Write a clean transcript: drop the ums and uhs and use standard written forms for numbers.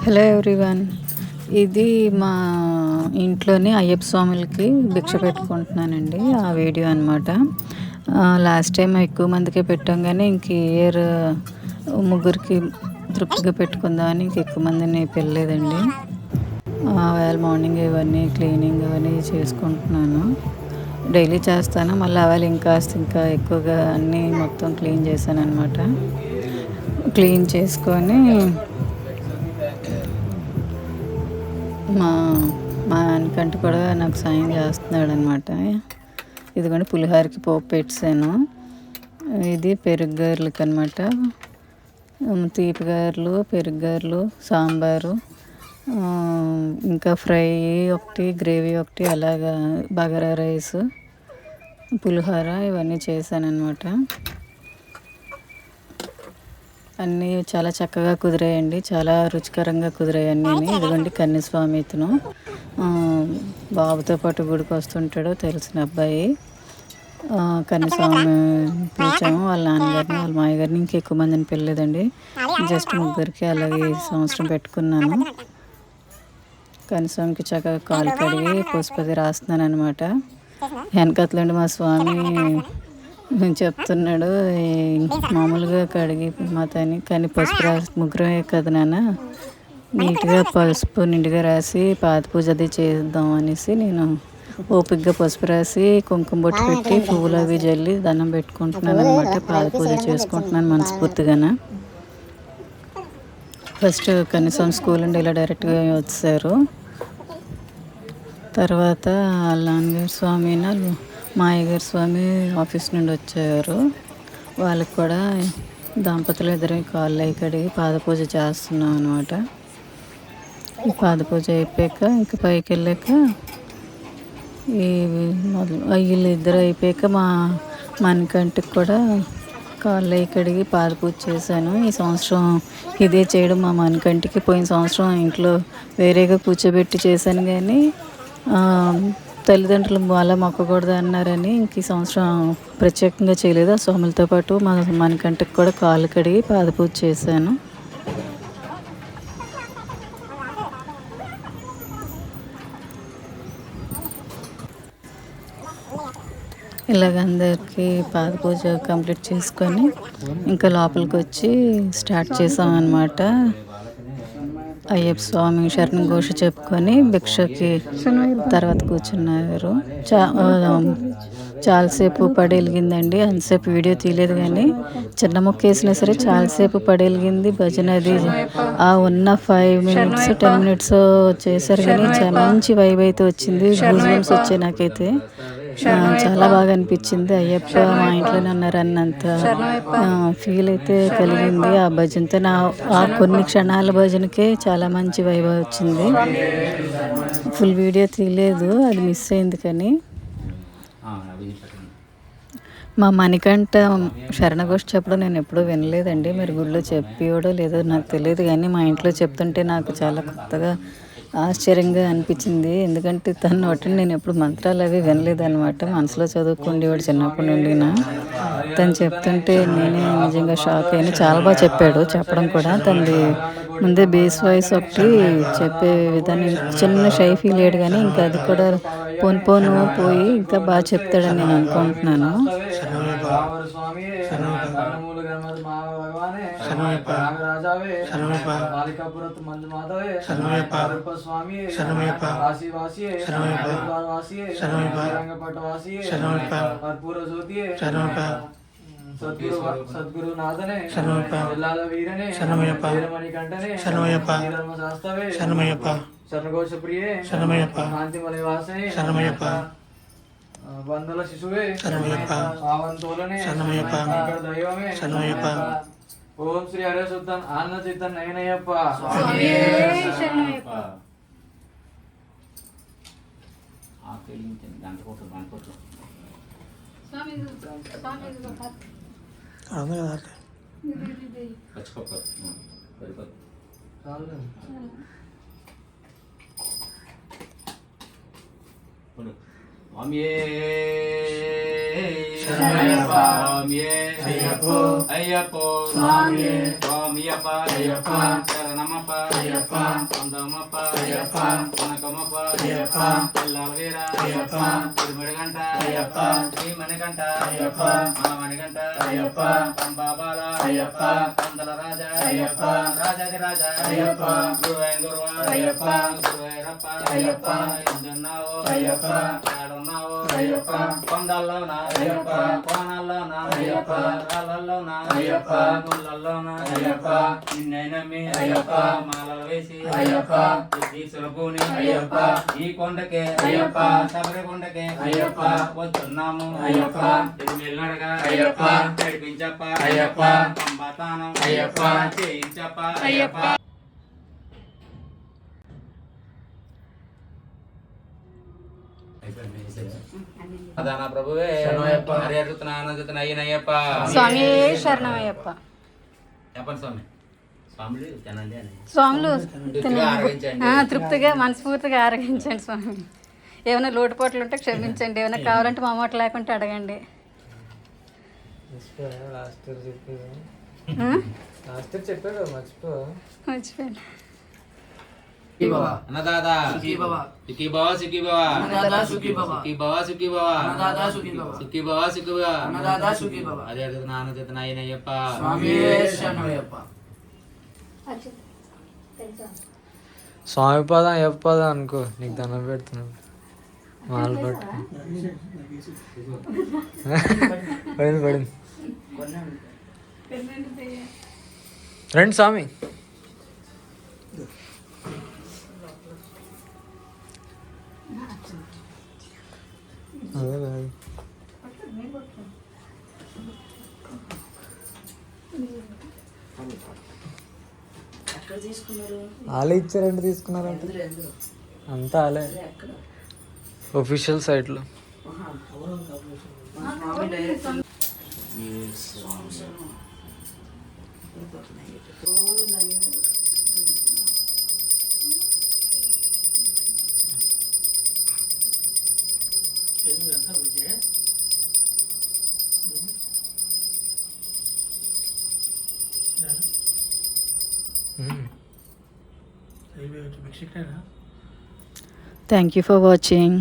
Hello everyone. ఇది మా ఇంట్లోని అయ్యప్ప స్వాములకి భిక్ష పెట్టుకుంటున్నానండి. ఆ వీడియో అనమాట. లాస్ట్ టైం ఎక్కువ మందికే పెట్టాం కానీ ఇంక ఇయర్ ముగ్గురికి తృప్తిగా పెట్టుకుందామని ఇంక ఎక్కువ మందిని పిలలేదండి. వేళ మార్నింగ్ ఇవన్నీ క్లీనింగ్ అవన్నీ చేసుకుంటున్నాను. డైలీ చేస్తాను. మళ్ళీ అవాళ ఇంకా ఎక్కువగా అన్నీ మొత్తం క్లీన్ చేశాను అనమాట. క్లీన్ చేసుకొని మా మా ఆయనకంటే కూడా నాకు సాయం చేస్తున్నాడు అనమాట. ఇదిగోండి పులిహోరకి పోపు పెట్టాను. ఇది పెరుగు గారెలకి అనమాట. తీపి గారెలు, పెరుగు గారెలు, సాంబారు, ఇంకా ఫ్రై ఒకటి, గ్రేవీ ఒకటి, అలాగా బగారా రైస్, పులిహోర ఇవన్నీ చేశాను అనమాట. అన్నీ చాలా చక్కగా కుదిరాయండి. చాలా రుచికరంగా కుదిరాయి అన్నీ. ఇదిగోండి కన్యస్వామి ఇతను బాబుతో పాటు గుడికి వస్తుంటాడు, తెలిసిన అబ్బాయి. కన్యస్వామి పిలిచాము. వాళ్ళ నాన్నగారిని, వాళ్ళ మాయగారిని, ఇంకెక్కువ మందిని పిలలేదండి. జస్ట్ ముగ్గురికి అలాగే ఈ సంవత్సరం పెట్టుకున్నాను. కన్యస్వామికి చక్కగా కాలు కడిగి పసుపది రాస్తున్నాను అనమాట. వెనకట్లండి మా స్వామి చెప్తున్నాడు, మామూలుగా కడిగి మాతని కానీ పసుపు రాసి ముగ్గురమే కదా నాన్న, నీట్గా పసుపు నిండుగా రాసి పాద పూజ అది చేద్దాం అనేసి నేను ఓపికగా పసుపు రాసి కుంకుమ బొట్టు పెట్టి పువ్వులు అవి జల్లి దండం పెట్టుకుంటున్నాను అనమాట. పాద పూజ చేసుకుంటున్నాను మనస్ఫూర్తిగాన. ఫస్ట్ కనీసం స్కూల్ నుండి ఇలా డైరెక్ట్గా వచ్చారు. తర్వాత నాన్నగారి స్వామి, మా అయ్యగారి స్వామి ఆఫీస్ నుండి వచ్చారు. వాళ్ళకి కూడా దంపతులు ఇద్దరు కాళ్ళు అయి కడిగి పాద పూజ చేస్తున్నాం అనమాట. ఈ పాద పూజ అయిపోయాక ఇంక పైకి వెళ్ళాక ఈ వీళ్ళు ఇద్దరు అయిపోయాక మా మనకంటికి కూడా కాళ్ళు అయి కడిగి పాద పూజ చేశాను. ఈ సంవత్సరం ఇదే చేయడం మా మనకంటికి. పోయిన సంవత్సరం ఇంట్లో వేరేగా కూర్చోబెట్టి చేశాను కానీ తల్లిదండ్రులు అలా మొక్కకూడదు అన్నారని ఇంక ఈ సంవత్సరం ప్రత్యేకంగా చేయలేదు. ఆ స్వాములతో పాటు మనకంటికి కూడా కాళ్ళు కడిగి పాద పూజ చేశాను. ఇలాగ అందరికీ పాద పూజ కంప్లీట్ చేసుకొని ఇంకా లోపలికి వచ్చి స్టార్ట్ చేసామన్నమాట. అయ్యప్ప స్వామి శరణం ఘోష చెప్పుకొని భిక్షకి తర్వాత కూర్చున్నారు. చాలాసేపు పడెలిగిందండి. అంతసేపు వీడియో తీయలేదు కానీ చిన్న ముక్క వేసినా సరే చాలాసేపు పడెలిగింది. భజన అది ఉన్న 5 minutes 10 minutes చేశారు కానీ మంచి వైబ్ అయితే వచ్చింది. గూజ్బంప్స్ వచ్చాయి నాకైతే. చాలా బాగా అనిపించింది. అయ్యప్ప మా ఇంట్లోనే ఉన్నారన్నంత ఫీల్ అయితే కలిగింది ఆ భజనతో. ఆ కొన్ని క్షణాల భజనకే చాలా మంచి వైబ్ వచ్చింది. ఫుల్ వీడియో తీయలేదు, అది మిస్ అయింది. కానీ మా మణికంఠ శరణఘోష చెప్పడం నేను ఎప్పుడూ వినలేదండి. మరి గుళ్ళో చెప్పియోడో లేదో నాకు తెలియదు కానీ మా ఇంట్లో చెప్తుంటే నాకు చాలా కొత్తగా ఆశ్చర్యంగా అనిపించింది. ఎందుకంటే తన నోటిని నేను ఎప్పుడు మంత్రాలు అవి వినలేదన్నమాట. మనసులో చదువుకుండేవాడు చిన్నప్పటి నుండి. తను చెప్తుంటే నేనే నిజంగా షాక్ అయ్యాను. చాలా బాగా చెప్పాడు. చెప్పడం కూడా తనది ముందే బేస్ వాయిస్ ఒకటి చెప్పే విధానం చిన్న షై ఫీల్ అయ్యాడు కానీ ఇంకా అది కూడా పోను పోయి ఇంకా బాగా చెప్తాడని నేను అనుకుంటున్నాను. సద్గురునాథనే ఎల్లాల వీరనే వీరమణికంఠనే శాస్త్రవే శరణఘోష ప్రియే కాంతిమల వాసనే వందల శిశువే పావంతోలనే దైవమే ఓం శ్రీ హరే సుద్దన్ ఆన్న చిత్తన్ నయనయ్యప్ప. అయ్యప్ప శరణమప్ప అయ్యప్ప వందమప్ప అయ్యప్ప వనకమప్ప అయ్యప్ప ఎల్లవీర అయ్యప్ప తిరుమడిగంట అయ్యప్ప శ్రీమణికంఠ అయ్యప్ప మణికంఠ అయ్యప్ప పంబాబాల అయ్యప్ప కందల రాజ అయ్యప్ప రాజాది రాజ అయ్యప్ప గురువైంగురువ అయ్యప్ప గురువైరప్ప అయ్యప్ప ఇందున్నావు అయ్యప్ప ఏడున్నావు అయ్యప్ప కొండల్లోన అయ్యప్ప కోణాల్లోన అయ్యప్ప రాళ్ళల్లోన అయ్యప్ప గుళ్ళల్లోన అయ్యప్ప నిన్నైనమ్మి అయ్యప్ప మాలలు వేసి అయ్యప్ప తీసుకుని అయ్యప్ప ఈ కొండకే అయ్యప్ప శబరి కొండకే అయ్యప్ప వస్తున్నాము అయ్యప్ప తిరుమెల్లడగా అయ్యప్ప నడిపించప్ప అయ్యప్ప పంబాతానం అయ్యప్ప చేయించప్ప అయ్యప్ప అదాన ప్రభువే హరిహరుతున్న ఆనందితున్న అయ్యనయ్యప్ప స్వామి శరణమయ్యప్ప. చెప్పండి స్వామి స్వాములు తినండి అని స్వాములు తృప్తిగా ఆరగించండి. తృప్తిగా మనస్ఫూర్తిగా ఆరగించండి స్వామి. ఏమైనా లోటుపాట్లు ఉంటే క్షమించండి, ఏమైనా కావాలంటే మా మాట లేకుంటే అడగండి. మర్చిపోయాను. అన్నదాదా సుఖీ భవ సుఖీ భవ సుఖీ భవ అన్నదాదా సుఖీ భవ సుఖీ భవ సుఖీ భవ అన్నదాదా సుఖీ భవ సుఖీ భవ సుఖీ భవ అన్నదాదా సుఖీ భవ అదే ఆనందితున్న అయ్యనయ్యప్ప స్వామి శరణమయ్యప్ప. స్వామి పదం అయ్యప్ప పదం అనుకో, నీకు దండం పెడుతున్నాను. మాల పట్టు పడింది పడింది. రండి స్వామి. అదే వాళ్ళే ఇచ్చారంటే తీసుకున్నారంటే అంతా వాళ్ళే ఒఫీషియల్ సైట్లో. Thank you for watching.